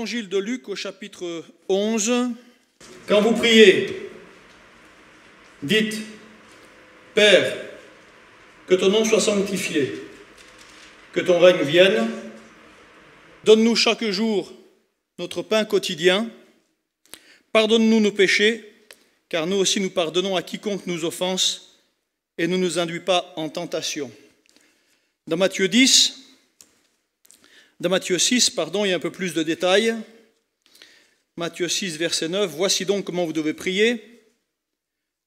l'évangile de Luc au chapitre 11. Quand vous priez, dites, Père, que ton nom soit sanctifié, que ton règne vienne, donne-nous chaque jour notre pain quotidien, pardonne-nous nos péchés, car nous aussi nous pardonnons à quiconque nous offense, et ne nous induis pas en tentation. Dans Matthieu 6, il y a un peu plus de détails. Matthieu 6, verset 9, « Voici donc comment vous devez prier.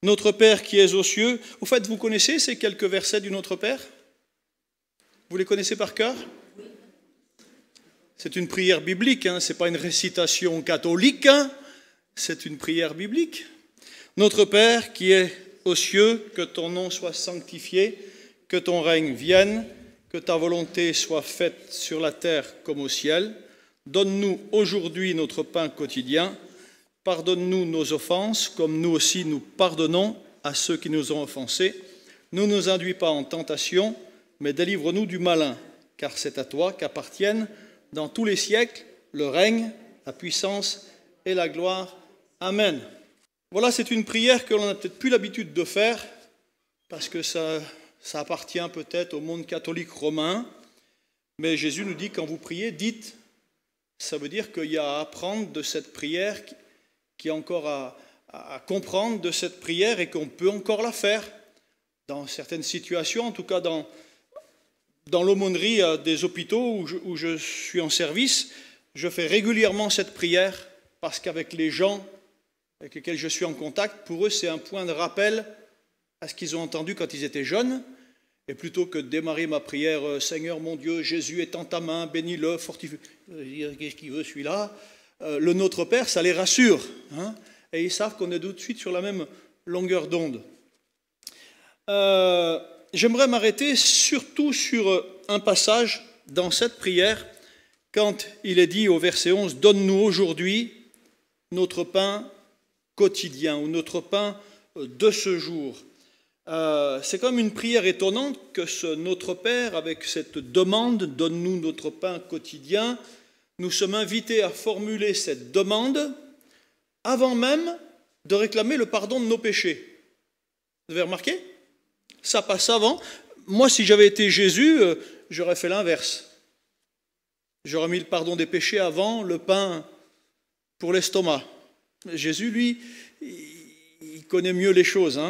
Notre Père qui es aux cieux. » Au fait, vous connaissez ces quelques versets du Notre Père? Vous les connaissez par cœur? C'est une prière biblique, ce n'est pas une récitation catholique, c'est une prière biblique. Notre Père qui es aux cieux, que ton nom soit sanctifié, que ton règne vienne, que ta volonté soit faite sur la terre comme au ciel. Donne-nous aujourd'hui notre pain quotidien. Pardonne-nous nos offenses, comme nous aussi nous pardonnons à ceux qui nous ont offensés. Ne nous induis pas en tentation, mais délivre-nous du malin, car c'est à toi qu'appartiennent dans tous les siècles le règne, la puissance et la gloire. Amen. Voilà, c'est une prière que l'on n'a peut-être plus l'habitude de faire, parce que ça appartient peut-être au monde catholique romain, mais Jésus nous dit, quand vous priez, dites, ça veut dire qu'il y a à apprendre de cette prière, qu'il y a encore à comprendre de cette prière et qu'on peut encore la faire dans certaines situations, en tout cas dans l'aumônerie des hôpitaux où je suis en service, je fais régulièrement cette prière parce qu'avec les gens avec lesquels je suis en contact, pour eux c'est un point de rappel à ce qu'ils ont entendu quand ils étaient jeunes, et plutôt que de démarrer ma prière « Seigneur mon Dieu, Jésus est en ta main, bénis-le, fortifie », qu'est-ce qu'il veut celui-là, le Notre Père, ça les rassure, et ils savent qu'on est tout de suite sur la même longueur d'onde. J'aimerais m'arrêter surtout sur un passage dans cette prière, quand il est dit au verset 11 « Donne-nous aujourd'hui notre pain quotidien » ou « notre pain de ce jour ». C'est quand même une prière étonnante que ce Notre Père, avec cette demande « Donne-nous notre pain quotidien », nous sommes invités à formuler cette demande avant même de réclamer le pardon de nos péchés. Vous avez remarqué? Ça passe avant. Moi, si j'avais été Jésus, j'aurais fait l'inverse. J'aurais mis le pardon des péchés avant le pain pour l'estomac. Jésus, lui, il connaît mieux les choses.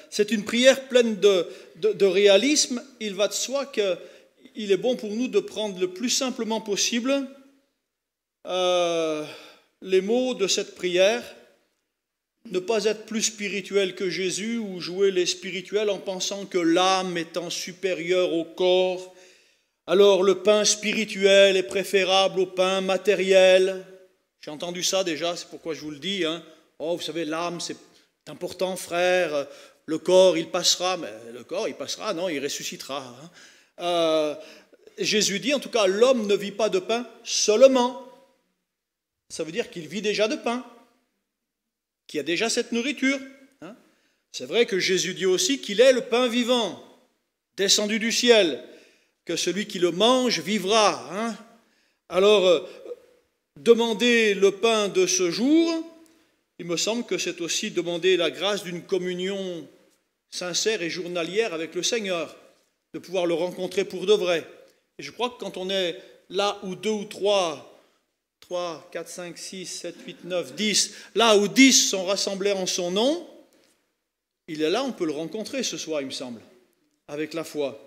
C'est une prière pleine de réalisme. Il va de soi qu'il est bon pour nous de prendre le plus simplement possible les mots de cette prière, ne pas être plus spirituel que Jésus ou jouer les spirituels en pensant que l'âme étant supérieure au corps, alors le pain spirituel est préférable au pain matériel. J'ai entendu ça déjà, c'est pourquoi je vous le dis. Oh, vous savez, l'âme, c'est important, frère. Le corps, il passera. Mais le corps, il passera, non, il ressuscitera. Jésus dit, en tout cas, l'homme ne vit pas de pain seulement. Ça veut dire qu'il vit déjà de pain, qu'il y a déjà cette nourriture. C'est vrai que Jésus dit aussi qu'il est le pain vivant, descendu du ciel, que celui qui le mange vivra. Alors, demander le pain de ce jour, il me semble que c'est aussi demander la grâce d'une communion sincère et journalière avec le Seigneur, de pouvoir le rencontrer pour de vrai. Et je crois que quand on est là où 2 ou 3, 4, 5, 6, 7, 8, 9, 10, là où 10 sont rassemblés en son nom, il est là, on peut le rencontrer ce soir, il me semble, avec la foi.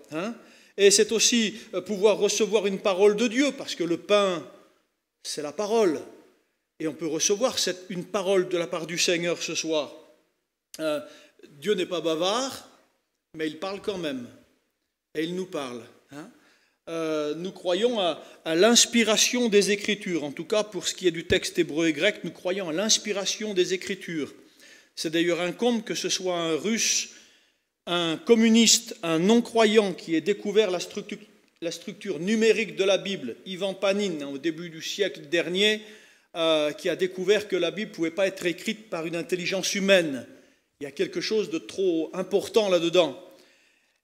Et c'est aussi pouvoir recevoir une parole de Dieu, parce que le pain, c'est la parole. Et on peut recevoir une parole de la part du Seigneur ce soir. Dieu n'est pas bavard, mais il parle quand même. Et il nous parle. Nous croyons à l'inspiration des Écritures. En tout cas, pour ce qui est du texte hébreu et grec, nous croyons à l'inspiration des Écritures. C'est d'ailleurs un comble que ce soit un russe, un communiste, un non-croyant qui ait découvert la structure numérique de la Bible, Ivan Panin, au début du siècle dernier, qui a découvert que la Bible ne pouvait pas être écrite par une intelligence humaine. Il y a quelque chose de trop important là-dedans.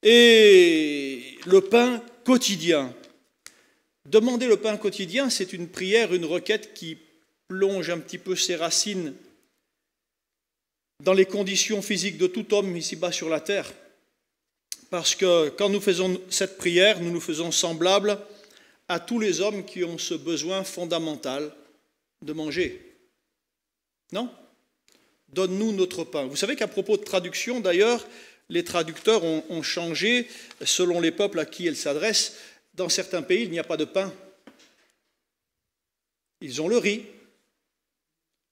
Et le pain quotidien. Demander le pain quotidien, c'est une prière, une requête qui plonge un petit peu ses racines dans les conditions physiques de tout homme ici-bas sur la terre. Parce que quand nous faisons cette prière, nous nous faisons semblables à tous les hommes qui ont ce besoin fondamental de manger. Non ? Donne-nous notre pain. Vous savez qu'à propos de traduction, d'ailleurs, les traducteurs ont changé selon les peuples à qui elles s'adressent. Dans certains pays, il n'y a pas de pain. Ils ont le riz.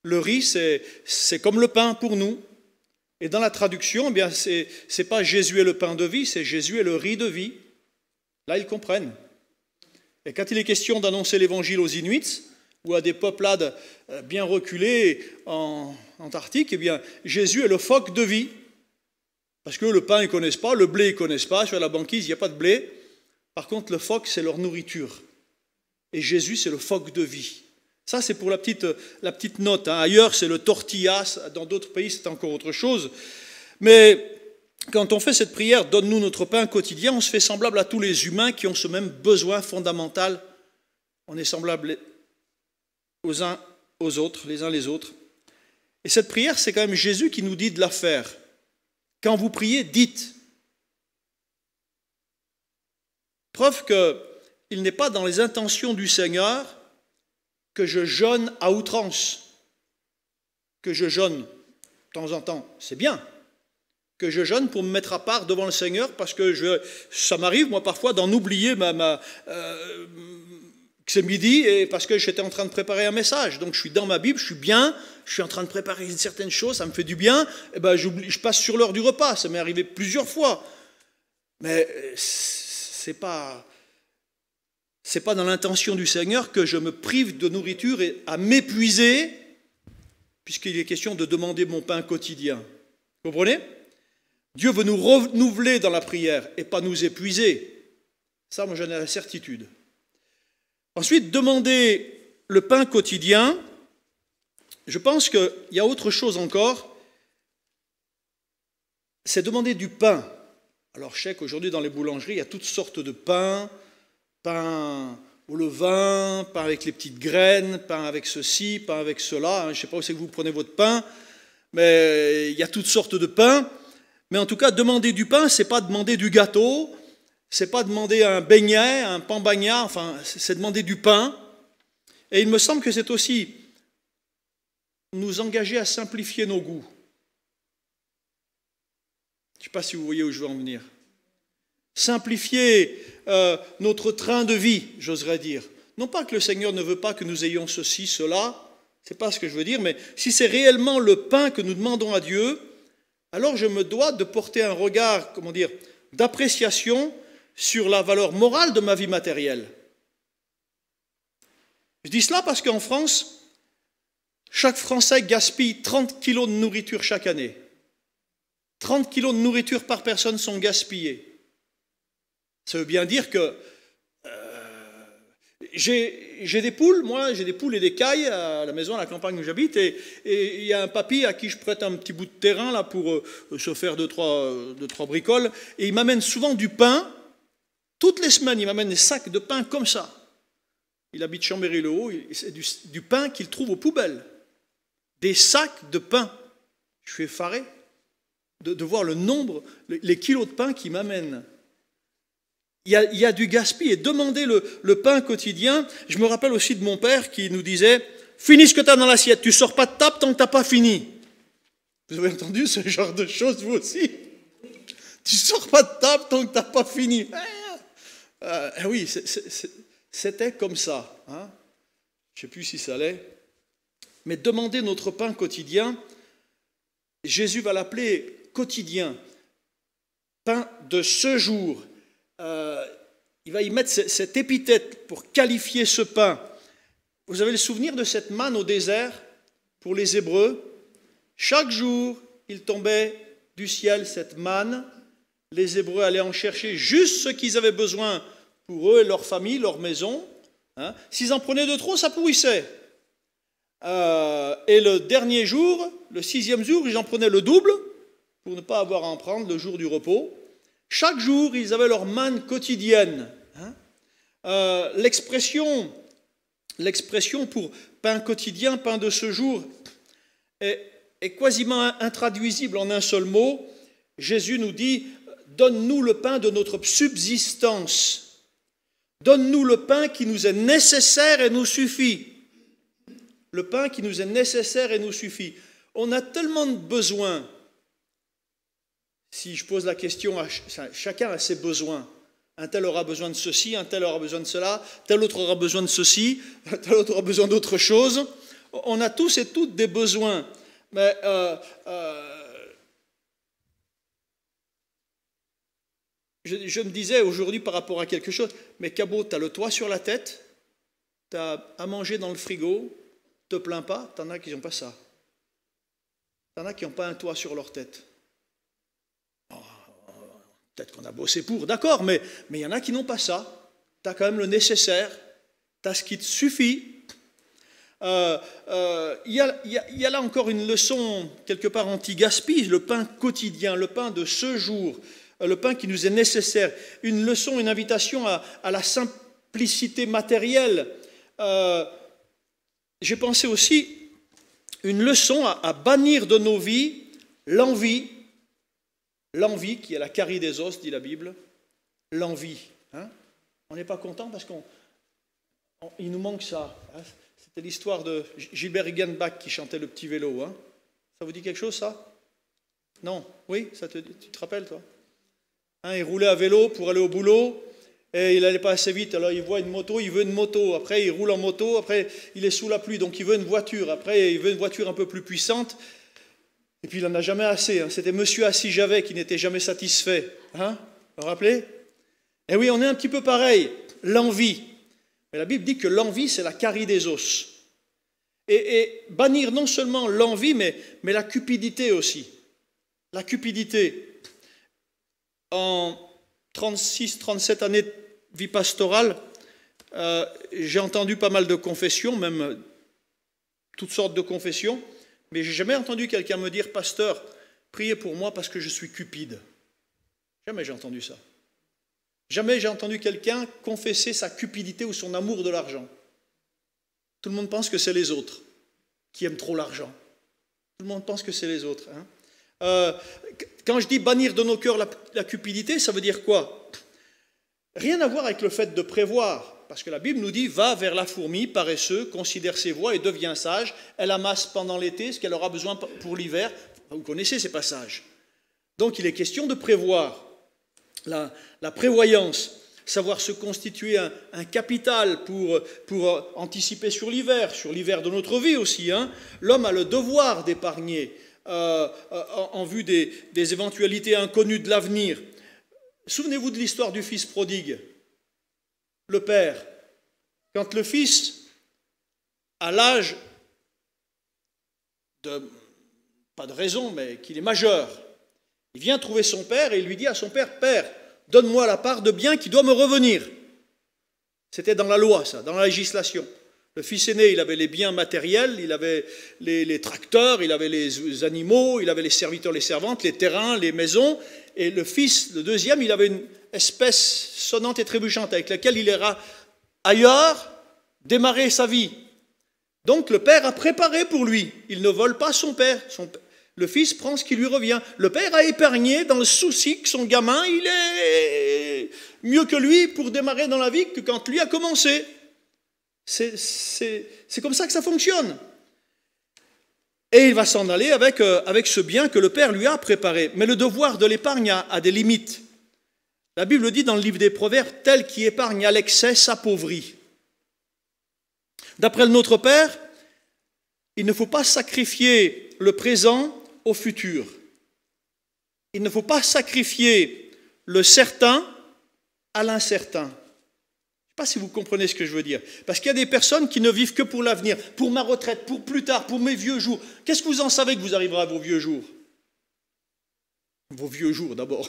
Le riz, c'est comme le pain pour nous. Et dans la traduction, eh bien, c'est pas Jésus est le pain de vie, c'est Jésus est le riz de vie. Là, ils comprennent. Et quand il est question d'annoncer l'évangile aux Inuits ou à des peuplades bien reculées en Antarctique, eh bien, Jésus est le phoque de vie. Parce que le pain, ils ne connaissent pas, le blé, ils ne connaissent pas. Sur la banquise, il n'y a pas de blé. Par contre, le phoque, c'est leur nourriture. Et Jésus, c'est le phoque de vie. Ça, c'est pour la petite note. Ailleurs, c'est le tortillas. Dans d'autres pays, c'est encore autre chose. Mais quand on fait cette prière, donne-nous notre pain quotidien, on se fait semblable à tous les humains qui ont ce même besoin fondamental. On est semblable aux uns aux autres, les uns les autres. Et cette prière, c'est quand même Jésus qui nous dit de la faire. Quand vous priez, dites. Preuve qu'il n'est pas dans les intentions du Seigneur que je jeûne à outrance. Que je jeûne de temps en temps, c'est bien. Que je jeûne pour me mettre à part devant le Seigneur parce que ça m'arrive, moi, parfois, d'en oublier que c'est midi et parce que j'étais en train de préparer un message. Donc, je suis dans ma Bible, je suis bien, je suis en train de préparer une certaine chose, ça me fait du bien, et ben, je passe sur l'heure du repas. Ça m'est arrivé plusieurs fois. Mais c'est pas dans l'intention du Seigneur que je me prive de nourriture et à m'épuiser, puisqu'il est question de demander mon pain quotidien. Vous comprenez ? Dieu veut nous renouveler dans la prière et pas nous épuiser. Ça, moi, j'en ai la certitude. Ensuite, demander le pain quotidien, je pense qu'il y a autre chose encore, c'est demander du pain. Alors, je sais qu'aujourd'hui, dans les boulangeries, il y a toutes sortes de pains, pain au levain, pain avec les petites graines, pain avec ceci, pain avec cela. Je ne sais pas où c'est que vous prenez votre pain, mais il y a toutes sortes de pains. Mais en tout cas, demander du pain, ce n'est pas demander du gâteau, ce n'est pas demander un beignet, un pambagna, enfin, c'est demander du pain. Et il me semble que c'est aussi nous engager à simplifier nos goûts. Je ne sais pas si vous voyez où je veux en venir. Simplifier notre train de vie, j'oserais dire. Non pas que le Seigneur ne veut pas que nous ayons ceci, cela, ce n'est pas ce que je veux dire, mais si c'est réellement le pain que nous demandons à Dieu, alors je me dois de porter un regard, d'appréciation sur la valeur morale de ma vie matérielle. Je dis cela parce qu'en France, chaque Français gaspille 30 kilos de nourriture chaque année. 30 kilos de nourriture par personne sont gaspillés. Ça veut bien dire que j'ai des poules, moi, j'ai des poules et des cailles à la maison, à la campagne où j'habite, et il y a un papy à qui je prête un petit bout de terrain là pour se faire deux, trois bricoles, et il m'amène souvent du pain. Toutes les semaines, il m'amène des sacs de pain comme ça. Il habite Chambéry-le-Haut, c'est du pain qu'il trouve aux poubelles. Des sacs de pain. Je suis effaré de voir le nombre, les kilos de pain qu'il m'amène. Il y a du gaspillage. Et demander le pain quotidien, je me rappelle aussi de mon père qui nous disait « Finis ce que tu as dans l'assiette, tu ne sors pas de table tant que tu n'as pas fini. » Vous avez entendu ce genre de choses, vous aussi? Tu ne sors pas de table tant que tu n'as pas fini. Oui, c'était comme ça. Hein? Je ne sais plus si ça allait. Mais demander notre pain quotidien, Jésus va l'appeler quotidien. Pain de ce jour. Il va y mettre cette épithète pour qualifier ce pain. Vous avez le souvenir de cette manne au désert pour les Hébreux? Chaque jour, il tombait du ciel cette manne. Les Hébreux allaient en chercher juste ce qu'ils avaient besoin pour eux et leur famille, leur maison. Hein? S'ils en prenaient de trop, ça pourrissait. Et le dernier jour, le 6e jour, ils en prenaient le double pour ne pas avoir à en prendre le jour du repos. Chaque jour, ils avaient leur manne quotidienne. Hein? L'expression pour pain quotidien, pain de ce jour, est quasiment intraduisible en un seul mot. Jésus nous dit, donne-nous le pain de notre subsistance. Donne-nous le pain qui nous est nécessaire et nous suffit. Le pain qui nous est nécessaire et nous suffit. On a tellement de besoins. Si je pose la question, chacun a ses besoins. Un tel aura besoin de ceci, un tel aura besoin de cela, tel autre aura besoin de ceci, tel autre aura besoin d'autre chose. On a tous et toutes des besoins. Mais je me disais aujourd'hui par rapport à quelque chose, mais Cabot, tu as le toit sur la tête, tu as à manger dans le frigo, te plains pas, tu en as qui n'ont pas ça. Tu en as qui n'ont pas un toit sur leur tête. Peut-être qu'on a bossé pour, d'accord, mais il y en a qui n'ont pas ça. Tu as quand même le nécessaire, tu as ce qui te suffit. Il y a là encore une leçon, quelque part anti-gaspi, le pain quotidien, le pain de ce jour, le pain qui nous est nécessaire. Une leçon, une invitation à la simplicité matérielle. J'ai pensé aussi une leçon à bannir de nos vies l'envie. L'envie, qui est la carie des os, dit la Bible. L'envie. Hein? On n'est pas content parce qu'il nous manque ça. Hein? C'était l'histoire de Gilbert Riggenbach qui chantait Le Petit Vélo. Hein? Ça vous dit quelque chose, ça? Non? Oui? Tu te rappelles, toi? Hein, il roulait à vélo pour aller au boulot et il n'allait pas assez vite. Alors il voit une moto, il veut une moto. Après, il roule en moto. Après, il est sous la pluie, donc il veut une voiture. Après, il veut une voiture un peu plus puissante. Et puis il n'en a jamais assez. Hein. C'était Monsieur Assis-Javet qui n'était jamais satisfait. Hein? Vous vous rappelez? Et oui, on est un petit peu pareil. L'envie. Mais la Bible dit que l'envie, c'est la carie des os. Et bannir non seulement l'envie, mais la cupidité aussi. La cupidité. En 36-37 années de vie pastorale, j'ai entendu pas mal de confessions, même toutes sortes de confessions. Mais je n'ai jamais entendu quelqu'un me dire, pasteur, priez pour moi parce que je suis cupide. Jamais j'ai entendu ça. Jamais j'ai entendu quelqu'un confesser sa cupidité ou son amour de l'argent. Tout le monde pense que c'est les autres qui aiment trop l'argent. Tout le monde pense que c'est les autres. Hein. Quand je dis bannir de nos cœurs la cupidité, ça veut dire quoi? Rien à voir avec le fait de prévoir. Parce que la Bible nous dit, va vers la fourmi, paresseux, considère ses voies et deviens sage. Elle amasse pendant l'été ce qu'elle aura besoin pour l'hiver. Vous connaissez ces passages. Donc il est question de prévoir. La prévoyance, savoir se constituer un capital pour anticiper sur l'hiver de notre vie aussi. Hein. L'homme a le devoir d'épargner en vue des éventualités inconnues de l'avenir. Souvenez-vous de l'histoire du fils prodigue. Le père, quand le fils, à l'âge de, pas de raison, mais qu'il est majeur, il vient trouver son père et il lui dit à son père, « Père, donne-moi la part de bien qui doit me revenir. » C'était dans la loi, ça, dans la législation. Le fils aîné, il avait les biens matériels, il avait les tracteurs, il avait les animaux, il avait les serviteurs, les servantes, les terrains, les maisons. Et le fils, le deuxième, il avait une espèce sonnante et trébuchante avec laquelle il ira ailleurs démarrer sa vie. Donc le père a préparé pour lui. Il ne vole pas son père. Le fils prend ce qui lui revient. Le père a épargné dans le souci que son gamin, il est mieux que lui pour démarrer dans la vie que quand lui a commencé. C'est comme ça que ça fonctionne. Et il va s'en aller avec ce bien que le père lui a préparé. Mais le devoir de l'épargne a des limites. La Bible dit dans le livre des Proverbes, « Tel qui épargne à l'excès s'appauvrit ». D'après le Notre Père, il ne faut pas sacrifier le présent au futur. Il ne faut pas sacrifier le certain à l'incertain. Je ne sais pas si vous comprenez ce que je veux dire. Parce qu'il y a des personnes qui ne vivent que pour l'avenir, pour ma retraite, pour plus tard, pour mes vieux jours. Qu'est-ce que vous en savez que vous arriverez à vos vieux jours? Vos vieux jours d'abord.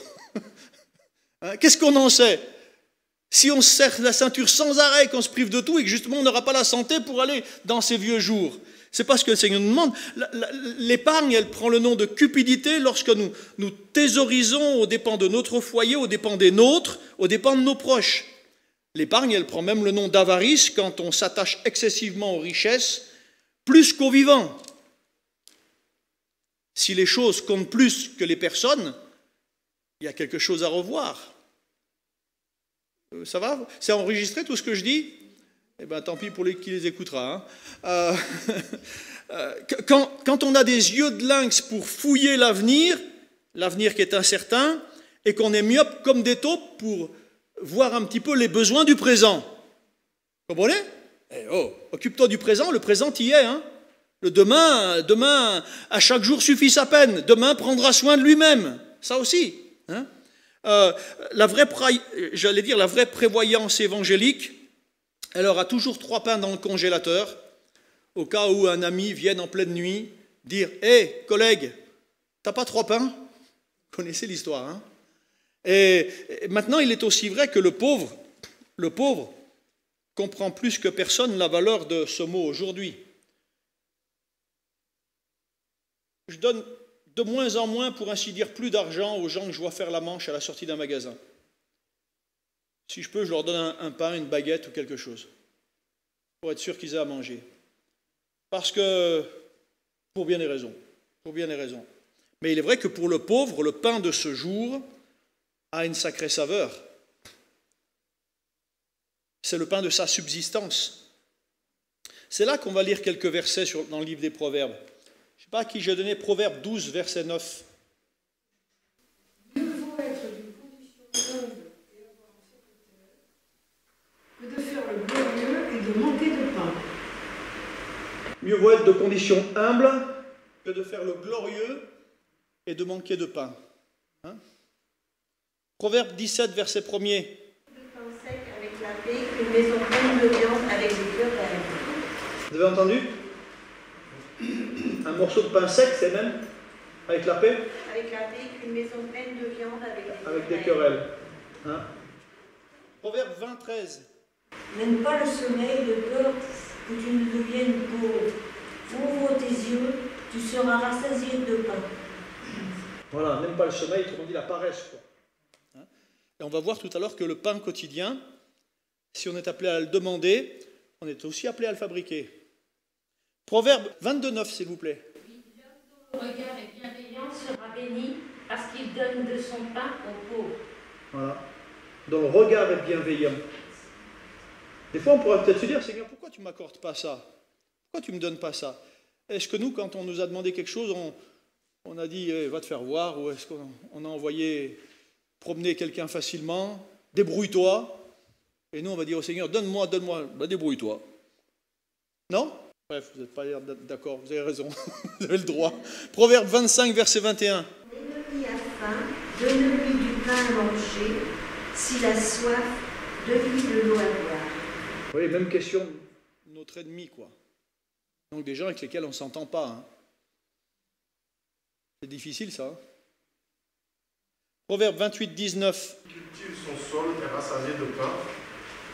Hein? Qu'est-ce qu'on en sait? Si on se serre la ceinture sans arrêt, qu'on se prive de tout et que justement on n'aura pas la santé pour aller dans ces vieux jours. C'est pas ce que le Seigneur nous demande. L'épargne, elle prend le nom de cupidité lorsque nous thésaurisons aux dépens de notre foyer, aux dépens des nôtres, aux dépens de nos proches. L'épargne, elle prend même le nom d'avarice quand on s'attache excessivement aux richesses, plus qu'aux vivants. Si les choses comptent plus que les personnes, il y a quelque chose à revoir. Ça va? C'est enregistré tout ce que je dis? Eh bien, tant pis pour qui les écoutera. Hein. Quand on a des yeux de lynx pour fouiller l'avenir qui est incertain, et qu'on est myope comme des taupes pour voir un petit peu les besoins du présent. Vous comprenez? Occupe-toi du présent, le présent y est. Hein. Le demain, à chaque jour suffit sa peine. Demain prendra soin de lui-même. Ça aussi. Hein. La vraie prévoyance évangélique, elle aura toujours 3 pains dans le congélateur, au cas où un ami vienne en pleine nuit dire « Hé, collègue, t'as pas 3 pains ?» Vous connaissez l'histoire. Hein. Et maintenant, il est aussi vrai que le pauvre comprend plus que personne la valeur de ce mot aujourd'hui. Je donne de moins en moins, pour ainsi dire, plus d'argent aux gens que je vois faire la manche à la sortie d'un magasin. Si je peux, je leur donne un pain, une baguette ou quelque chose, pour être sûr qu'ils aient à manger. Parce que, pour bien des raisons. Mais il est vrai que pour le pauvre, le pain de ce jour a une sacrée saveur. C'est le pain de sa subsistance. C'est là qu'on va lire quelques versets dans le livre des Proverbes. Je ne sais pas à qui j'ai donné Proverbe 12, verset 9. Mieux vaut être d'une condition humble et avoir un secrétaire que de faire le glorieux et de manquer de pain. Mieux vaut être de condition humble que de faire le glorieux et de manquer de pain. Hein? Proverbe 17, verset 1er. De pain sec avec la paix, une maison pleine de viande avec des querelles. Vous avez entendu? Un morceau de pain sec, c'est même avec la paix? Avec la paix, une maison pleine de viande avec des querelles. Hein? Proverbe 20, 13. N'aime pas le sommeil de peur que tu ne deviennes pauvre. Ouvre tes yeux, tu seras rassasié de pain. Voilà, n'aime pas le sommeil, autrement dit la paresse. Quoi. Hein? Et on va voir tout à l'heure que le pain quotidien, si on est appelé à le demander, on est aussi appelé à le fabriquer. Proverbe 22, 9, s'il vous plaît. L'homme dont le regard est bienveillant sera béni parce qu'il donne de son pain aux pauvres. Voilà. Dont le regard est bienveillant. Des fois, on pourrait peut-être se dire, Seigneur, pourquoi tu ne m'accordes pas ça? Pourquoi tu ne me donnes pas ça? Est-ce que nous, quand on nous a demandé quelque chose, on a dit, va te faire voir, ou est-ce qu'on a envoyé promener quelqu'un facilement? Débrouille-toi. Et nous, on va dire au Seigneur, donne-moi, bah, débrouille-toi. Non? Bref, vous n'êtes pas d'accord, vous avez raison, vous avez le droit. Proverbe 25, verset 21. L'ennemi a faim, donne-lui du pain à manger. S'il a soif, donne-lui de l'eau à boire. Oui, même question de notre ennemi, quoi. Donc des gens avec lesquels on ne s'entend pas. Hein. C'est difficile, ça. Hein. Proverbe 28, 19. Qui cultive son sol est rassasié de pain,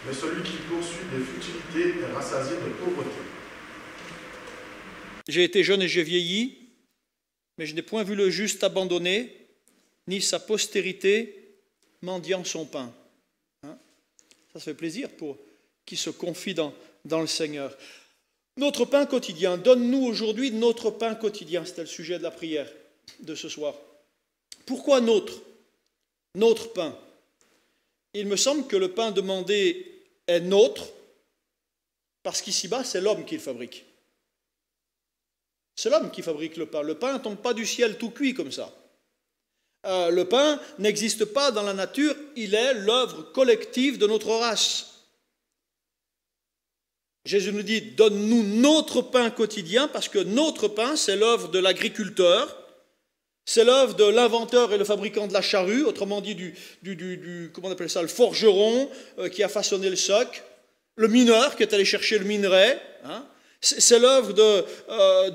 mais celui qui poursuit des futilités est rassasié de pauvreté. J'ai été jeune et j'ai vieilli, mais je n'ai point vu le juste abandonné, ni sa postérité mendiant son pain. Hein? Ça fait plaisir pour qui se confie dans le Seigneur. Notre pain quotidien, donne-nous aujourd'hui notre pain quotidien. C'était le sujet de la prière de ce soir. Pourquoi notre pain? Il me semble que le pain demandé est nôtre, parce qu'ici-bas, c'est l'homme qui le fabrique. C'est l'homme qui fabrique le pain. Le pain ne tombe pas du ciel tout cuit comme ça. Le pain n'existe pas dans la nature, il est l'œuvre collective de notre race. Jésus nous dit, donne-nous notre pain quotidien, parce que notre pain, c'est l'œuvre de l'agriculteur, c'est l'œuvre de l'inventeur et le fabricant de la charrue, autrement dit comment on appelle ça, le forgeron qui a façonné le soc, le mineur qui est allé chercher le minerai, hein. C'est l'œuvre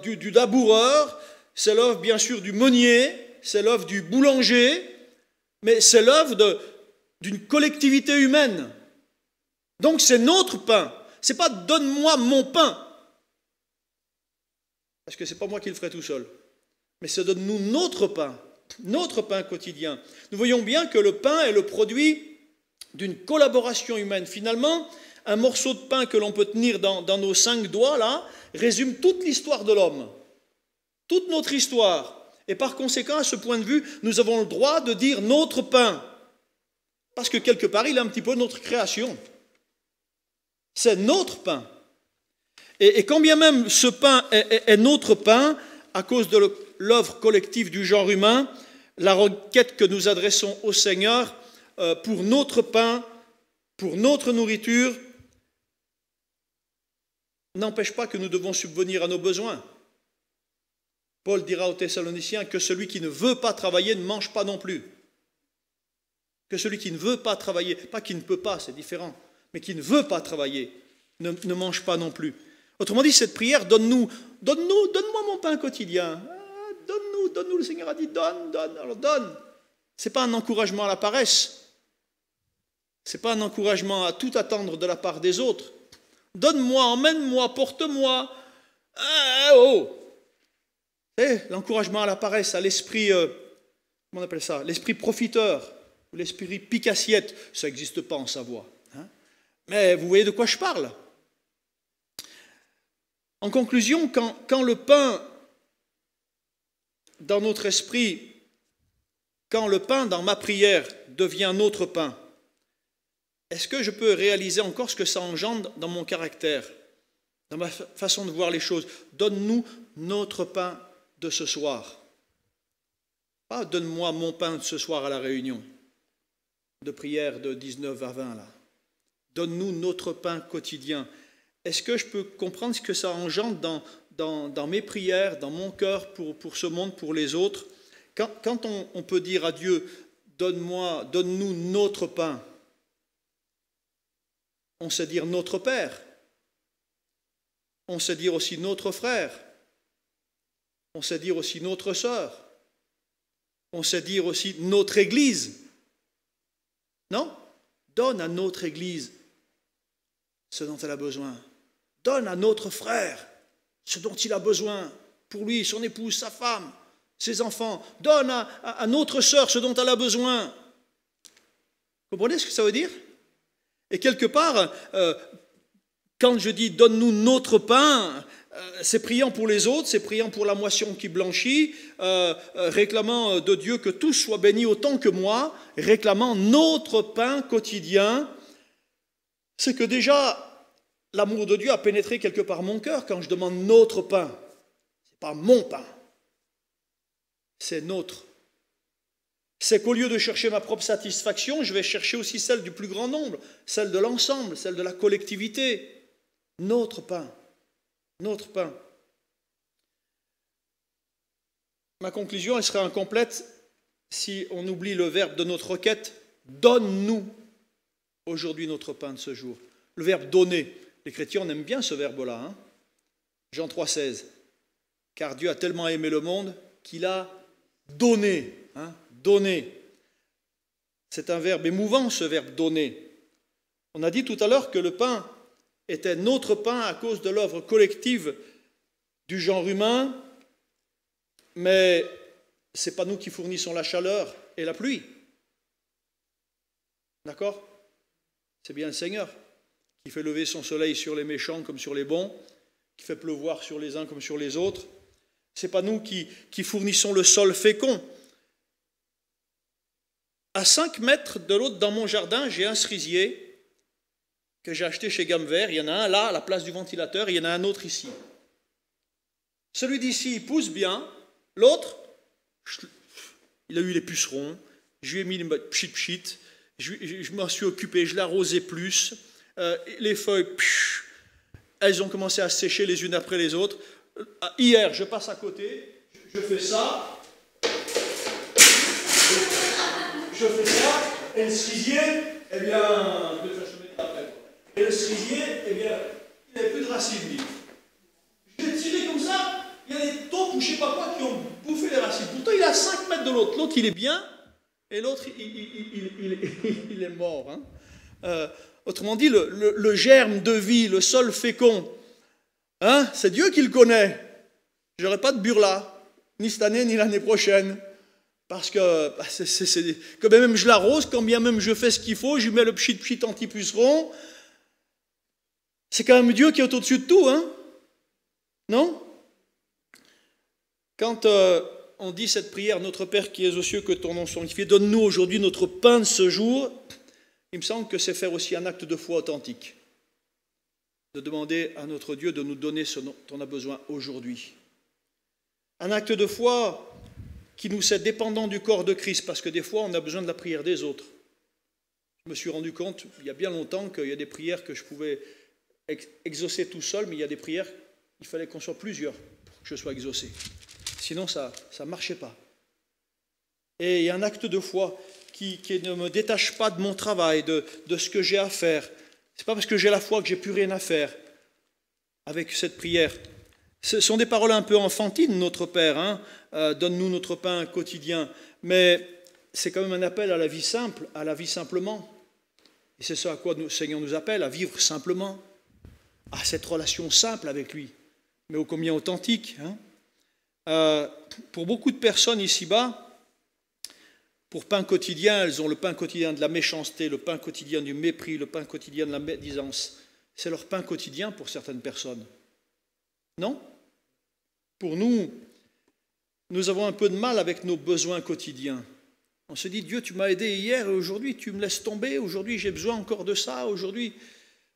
du laboureur, c'est l'œuvre bien sûr du meunier, c'est l'œuvre du boulanger, mais c'est l'œuvre d'une collectivité humaine. Donc c'est notre pain. Ce n'est pas donne-moi mon pain, parce que ce n'est pas moi qui le ferai tout seul, mais c'est donne-nous notre pain quotidien. Nous voyons bien que le pain est le produit d'une collaboration humaine. Finalement, un morceau de pain que l'on peut tenir dans nos 5 doigts, là, résume toute l'histoire de l'homme, toute notre histoire. Et par conséquent, à ce point de vue, nous avons le droit de dire notre pain. Parce que quelque part, il est un petit peu notre création. C'est notre pain. Et quand bien même ce pain est notre pain, à cause de l'œuvre collective du genre humain, la requête que nous adressons au Seigneur pour notre pain, pour notre nourriture, n'empêche pas que nous devons subvenir à nos besoins. Paul dira aux Thessaloniciens que celui qui ne veut pas travailler ne mange pas non plus. Que celui qui ne veut pas travailler, pas qui ne peut pas, c'est différent, mais qui ne veut pas travailler, ne mange pas non plus. Autrement dit, cette prière, donne-moi mon pain quotidien. Donne-nous, le Seigneur a dit, donne, alors donne. Ce n'est pas un encouragement à la paresse. Ce n'est pas un encouragement à tout attendre de la part des autres. Donne-moi, emmène-moi, porte-moi. L'encouragement à la paresse, à l'esprit, comment on appelle ça, l'esprit profiteur, ou l'esprit pique-assiette, ça n'existe pas en Savoie. Hein. Mais vous voyez de quoi je parle. En conclusion, quand le pain dans notre esprit, quand le pain dans ma prière devient notre pain, est-ce que je peux réaliser encore ce que ça engendre dans mon caractère, dans ma façon de voir les choses? Donne-nous notre pain de ce soir. Pas donne-moi mon pain de ce soir à la réunion de prière de 19 à 20 là. Donne-nous notre pain quotidien. Est-ce que je peux comprendre ce que ça engendre dans mes prières, dans mon cœur pour ce monde, pour les autres? Quand on peut dire à Dieu, donne-nous notre pain, on sait dire notre Père, on sait dire aussi notre frère, on sait dire aussi notre sœur, on sait dire aussi notre Église. Non? Donne à notre Église ce dont elle a besoin. Donne à notre frère ce dont il a besoin, pour lui, son épouse, sa femme, ses enfants. Donne à notre sœur ce dont elle a besoin. Vous comprenez ce que ça veut dire? Et quelque part, quand je dis « donne-nous notre pain », c'est priant pour les autres, c'est priant pour la moisson qui blanchit, réclamant de Dieu que tous soient bénis autant que moi, réclamant notre pain quotidien. C'est que déjà, l'amour de Dieu a pénétré quelque part mon cœur quand je demande notre pain. Ce n'est pas mon pain, c'est notre. C'est qu'au lieu de chercher ma propre satisfaction, je vais chercher aussi celle du plus grand nombre, celle de l'ensemble, celle de la collectivité. Notre pain. Notre pain. Ma conclusion, elle serait incomplète si on oublie le verbe de notre requête. Donne-nous aujourd'hui notre pain de ce jour. Le verbe donner. Les chrétiens, on aime bien ce verbe-là. Hein. Jean 3,16. Car Dieu a tellement aimé le monde qu'il a donné. Hein, donné. C'est un verbe émouvant, ce verbe donner. On a dit tout à l'heure que le pain était notre pain à cause de l'œuvre collective du genre humain, mais ce n'est pas nous qui fournissons la chaleur et la pluie. D'accord? C'est bien le Seigneur qui fait lever son soleil sur les méchants comme sur les bons, qui fait pleuvoir sur les uns comme sur les autres. Ce n'est pas nous qui fournissons le sol fécond. À 5 mètres de l'autre, dans mon jardin, j'ai un cerisier que j'ai acheté chez Gamme Vert. Il y en a un là, à la place du ventilateur, et il y en a un autre ici. Celui d'ici, il pousse bien. L'autre, il a eu les pucerons. Je lui ai mis les pchit-pchit. Je m'en suis occupé, je l'ai arrosé plus. Les feuilles, elles ont commencé à sécher les unes après les autres. Hier, je passe à côté, je fais ça. Je fais ça, et le cerisier, eh bien, et le cerisier, eh bien, il n'avait plus de racines, lui. Je l'ai tiré comme ça, il y a des taupes ou je ne sais pas quoi qui ont bouffé les racines. Pourtant, il est à 5 mètres de l'autre. L'autre, il est bien, et l'autre, il est mort. Hein. Autrement dit, le germe de vie, le sol fécond, hein, c'est Dieu qui le connaît. Je n'aurai pas de burla, ni cette année, ni l'année prochaine. Parce que quand même je l'arrose, quand bien même je fais ce qu'il faut, je lui mets le pchit anti-puceron. C'est quand même Dieu qui est au-dessus de tout, hein? Non? Quand on dit cette prière, notre Père qui es aux cieux, que ton nom soit sanctifié, donne-nous aujourd'hui notre pain de ce jour, il me semble que c'est faire aussi un acte de foi authentique. De demander à notre Dieu de nous donner ce dont on a besoin aujourd'hui. Un acte de foi qui nous est dépendant du corps de Christ, parce que des fois, on a besoin de la prière des autres. Je me suis rendu compte, il y a bien longtemps, qu'il y a des prières que je pouvais exaucer tout seul, mais il y a des prières, il fallait qu'on soit plusieurs pour que je sois exaucé. Sinon, ça ne marchait pas. Et il y a un acte de foi qui ne me détache pas de mon travail, de ce que j'ai à faire. Ce n'est pas parce que j'ai la foi que j'ai plus rien à faire avec cette prière. Ce sont des paroles un peu enfantines, notre Père, hein. Donne-nous notre pain quotidien. Mais c'est quand même un appel à la vie simple, à la vie simplement. Et c'est ce à quoi le Seigneur nous appelle, à vivre simplement, à cette relation simple avec lui, mais ô combien authentique. Hein. Pour beaucoup de personnes ici-bas, pour pain quotidien, elles ont le pain quotidien de la méchanceté, le pain quotidien du mépris, le pain quotidien de la médisance. C'est leur pain quotidien pour certaines personnes. Non? Pour nous, nous avons un peu de mal avec nos besoins quotidiens. On se dit, Dieu, tu m'as aidé hier et aujourd'hui, tu me laisses tomber. Aujourd'hui, j'ai besoin encore de ça. Aujourd'hui,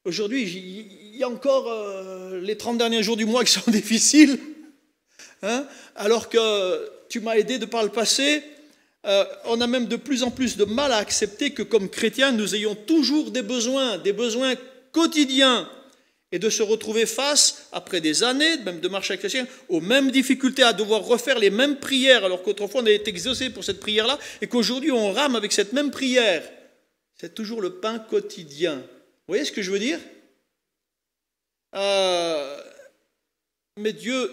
il y a encore les 30 derniers jours du mois qui sont difficiles. Hein? Alors que tu m'as aidé de par le passé. On a même de plus en plus de mal à accepter que comme chrétiens, nous ayons toujours des besoins quotidiens. Et de se retrouver face, après des années, même de marcher avec les chrétiens, aux mêmes difficultés, à devoir refaire les mêmes prières, alors qu'autrefois on a été exaucé pour cette prière-là, et qu'aujourd'hui on rame avec cette même prière. C'est toujours le pain quotidien. Vous voyez ce que je veux dire? Mais Dieu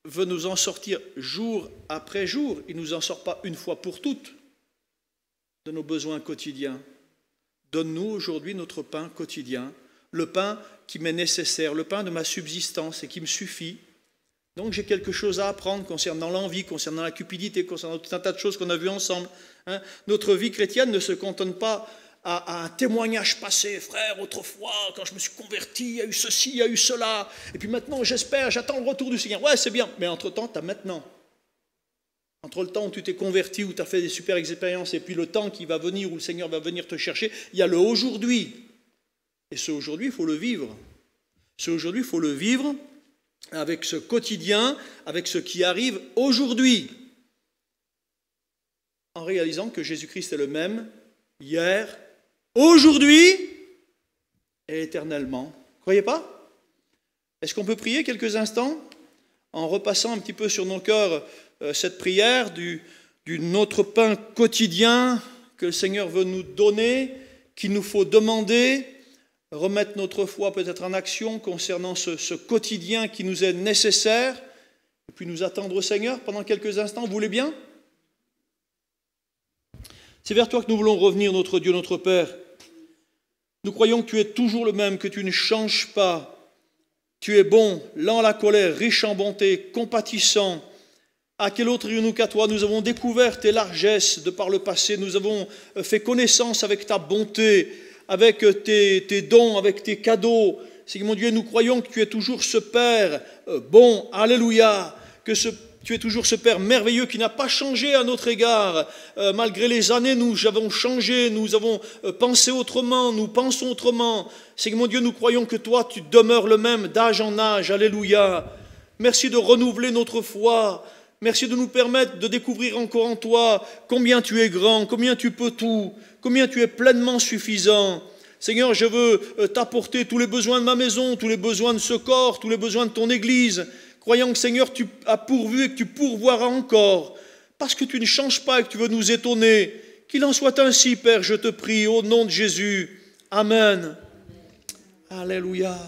veut nous en sortir jour après jour. Il ne nous en sort pas une fois pour toutes de nos besoins quotidiens. Donne-nous aujourd'hui notre pain quotidien, le pain qui m'est nécessaire, le pain de ma subsistance et qui me suffit. Donc j'ai quelque chose à apprendre concernant l'envie, concernant la cupidité, concernant tout un tas de choses qu'on a vues ensemble. Hein. Notre vie chrétienne ne se cantonne pas à un témoignage passé. Frère, autrefois, quand je me suis converti, il y a eu ceci, il y a eu cela. Et puis maintenant, j'attends le retour du Seigneur. Ouais, c'est bien. Mais entre-temps, tu as maintenant. Entre le temps où tu t'es converti, où tu as fait des super expériences, et puis le temps qui va venir, où le Seigneur va venir te chercher, il y a le aujourd'hui. Et ce aujourd'hui, il faut le vivre. Ce aujourd'hui, il faut le vivre avec ce quotidien, avec ce qui arrive aujourd'hui. En réalisant que Jésus-Christ est le même hier, aujourd'hui et éternellement. Croyez pas? Est-ce qu'on peut prier quelques instants en repassant un petit peu sur nos cœurs cette prière du notre pain quotidien que le Seigneur veut nous donner, qu'il nous faut demander, remettre notre foi peut-être en action concernant ce quotidien qui nous est nécessaire, et puis nous attendre au Seigneur pendant quelques instants. Vous voulez bien? C'est vers toi que nous voulons revenir, notre Dieu, notre Père. Nous croyons que tu es toujours le même, que tu ne changes pas. Tu es bon, lent à la colère, riche en bonté, compatissant. À quel autre irions-nous qu'à toi? Nous avons découvert tes largesses de par le passé. Nous avons fait connaissance avec ta bonté, avec tes dons, avec tes cadeaux. Seigneur mon Dieu, nous croyons que tu es toujours ce Père bon, alléluia, que tu es toujours ce Père merveilleux qui n'a pas changé à notre égard. Malgré les années, nous avons changé, nous avons pensé autrement, nous pensons autrement. Seigneur mon Dieu, nous croyons que toi, tu demeures le même d'âge en âge, alléluia. Merci de renouveler notre foi. Merci de nous permettre de découvrir encore en toi combien tu es grand, combien tu peux tout, combien tu es pleinement suffisant. Seigneur, je veux t'apporter tous les besoins de ma maison, tous les besoins de ce corps, tous les besoins de ton Église, croyant que, Seigneur, tu as pourvu et que tu pourvoiras encore, parce que tu ne changes pas et que tu veux nous étonner. Qu'il en soit ainsi, Père, je te prie, au nom de Jésus. Amen. Alléluia.